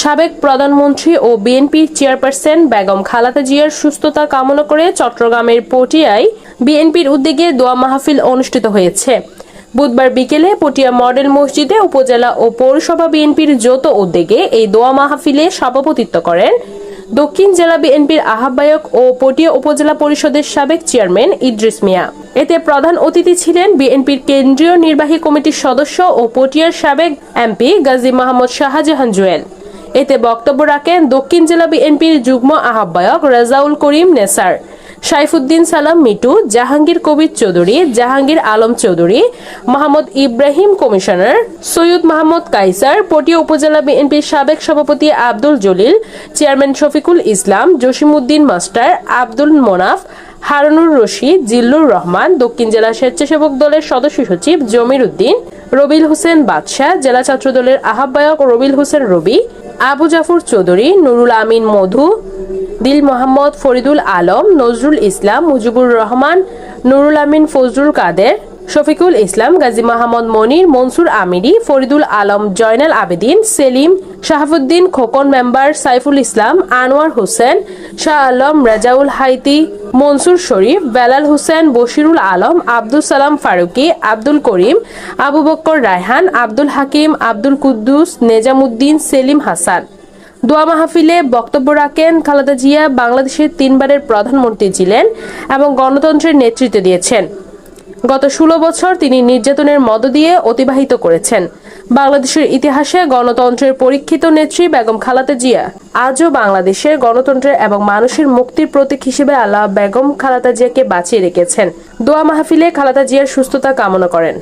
সাবেক প্রধানমন্ত্রী ও বিএনপির চেয়ারপারসন বেগম খালেদা জিয়ার সুস্থতা কামনা করে চট্টগ্রামের পটিয়ায় বিএনপির উদ্যোগে দোয়া মাহফিল অনুষ্ঠিত হয়েছে। বুধবার বিকেলে পটিয়া মডেল মসজিদে উপজেলা ও পৌরসভা বিএনপির যৌথ উদ্যোগে এই দোয়া মাহফিলে সভাপতিত্ব করেন দক্ষিণ জেলা বিএনপির আহ্বায়ক ও পটিয়া উপজেলা পরিষদের সাবেক চেয়ারম্যান ইদ্রিস মিয়া। এতে প্রধান অতিথি ছিলেন বিএনপির কেন্দ্রীয় নির্বাহী কমিটির সদস্য ও পটিয়ার সাবেক এমপি গাজী মোহাম্মদ শাহজাহান জুয়েল। এতে বক্তব্য রাখেন দক্ষিণ জেলা বিএনপির যুগ্ম আহ্বায়ক রেজাউল করিম নেসার, সাইফুদ্দিন সালাম মিটু, জাহাঙ্গীর কবির চৌধুরী, জাহাঙ্গীর আলম চৌধুরী, মোহাম্মদ ইব্রাহিম কমিশনার, সৈয়দ মাহমুদ কাইসার, পটিয়া উপজেলা বিএনপির সাবেক সভাপতি আব্দুল জলিল, চেয়ারম্যান শফিকুল ইসলাম, জসিমউদ্দিন মাস্টার, আব্দুল মোনাফ, হারুনুর রশিদ, জিল্লুর রহমান, দক্ষিণ জেলা স্বেচ্ছাসেবক দলের সদস্য সচিব জমির উদ্দিন, রবিল হোসেন বাদশাহ, জেলা ছাত্র দলের আহ্বায়ক রবিল হোসেন রবি, আবু জাফর চৌধুরী, নুরুল আমিন মধু, দিল মোহাম্মদ, ফরিদুল আলম, নজরুল ইসলাম, মুজিবুর রহমান, নুরুল আমিন, ফজলুল কাদের, শফিকুল ইসলাম, গাজী মোহাম্মদ মনির, মনসুর আমিরি, ফরিদুল আলম, জয়নাল আবেদিন, সেলিম, শাহাবুদ্দিন খোকন মেম্বার, সাইফুল ইসলাম, আনোয়ার হোসেন, শাহ আলম, রাজাউল হাইতি, মনসুর শরীফ, বেলাল হোসেন, বশিরুল আলম, আব্দুল সালাম ফারুকি, আব্দুল করিম, আবু বক্কর রায়হান, আব্দুল হাকিম, আব্দুল কুদ্দুস, নেজামুদ্দিন, সেলিম হাসান। দোয়া মাহফিলে বক্তব্য রাখেন খালেদা জিয়া বাংলাদেশের 3 বারের প্রধানমন্ত্রী ছিলেন এবং গণতন্ত্রের নেতৃত্ব দিয়েছেন। গত 16 বছর তিনি নির্যাতনের মধ্য দিয়ে অতিবাহিত করেছেন। বাংলাদেশের ইতিহাসে গণতন্ত্রের পরীক্ষিত নেত্রী বেগম খালেদা জিয়া আজও বাংলাদেশের গণতন্ত্রের এবং মানুষের মুক্তির প্রতীক হিসেবে আল্লাহ বেগম খালেদা জিয়াকে বাঁচিয়ে রেখেছেন। দোয়া মাহফিলে খালেদা জিয়ার সুস্থতা কামনা করেন।